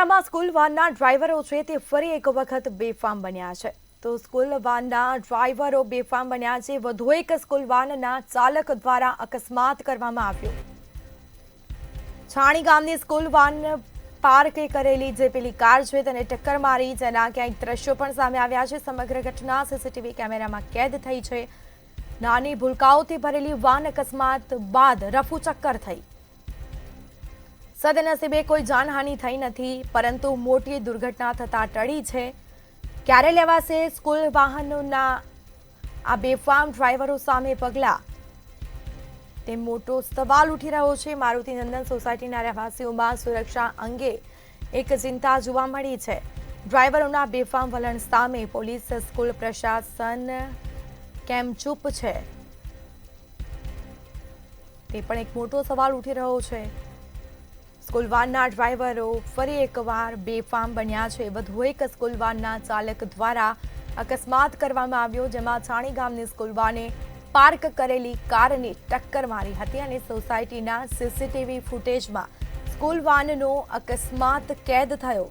વડોદરામાં સ્કૂલ વાનના ડ્રાઈવરો છે તે ફરી એક વખત બેફામ બન્યા છે। તો સ્કૂલ વાનના ડ્રાઈવરો બેફામ બન્યા છે। વધુ એક સ્કૂલ વાનના ચાલક દ્વારા અકસ્માત કરવામાં આવ્યો। છાણી ગામની સ્કૂલ વાન પાર્ક કરેલી જે પેલી કાર છે તેને ટક્કર મારી, જેના ક્યાંક દ્રશ્યો પણ સામે આવ્યા છે। સમગ્ર ઘટના સીસીટીવી કેમેરામાં કેદ થઈ છે। નાની ભૂલકાઓથી ભરેલી વાન અકસ્માત બાદ રફુચક્કર થઈ। સદનસીબે કોઈ જાનહાનિ થઈ નથી, પરંતુ મોટી દુર્ઘટના થતા ટળી છે। ક્યારે લેવાશે સ્કૂલ વાહનોના આ બેફામ ડ્રાઈવરો સામે પગલાં, તે મોટો સવાલ ઉઠી રહ્યો છે। મારુતિ નંદન સોસાયટીના રહેવાસીઓમાં સુરક્ષા અંગે એક ચિંતા જોવા મળી છે। ડ્રાઈવરોના બેફામ વલણ સામે પોલીસ, સ્કૂલ પ્રશાસન કેમ ચૂપ છે, તે પણ એક મોટો સવાલ ઉઠી રહ્યો છે। સ્કૂલ વાનના ડ્રાઈવરો ફરી એકવાર બેફામ બન્યા છે। વધુ એક સ્કૂલ વાનના ચાલક દ્વારા અકસ્માત કરવામાં આવ્યો, જેમાં છાણી ગામની સ્કૂલ વાને પાર્ક કરેલી કારને ટક્કર મારી હતી અને સોસાયટીના સીસીટીવી ફૂટેજમાં સ્કૂલ વાનનો અકસ્માત કેદ થયો।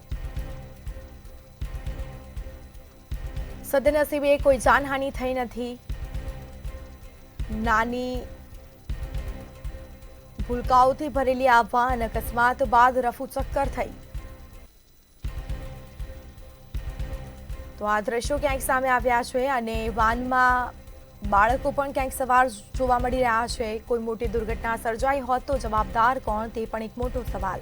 સદનસીબે કોઈ જાનહાનિ થઈ નથી। નાની ભૂલકાઓથી ભરેલી આ વાન અકસ્માત બાદ રફુચક્કર થઈ। તો આ દ્રશ્યો ક્યાંક સામે આવ્યા છે અને વાનમાં બાળકો પણ ક્યાંક સવાર જોવા મળી રહ્યા છે। કોઈ મોટી દુર્ઘટના સર્જાઈ હોત તો જવાબદાર કોણ, તે પણ એક મોટો સવાલ।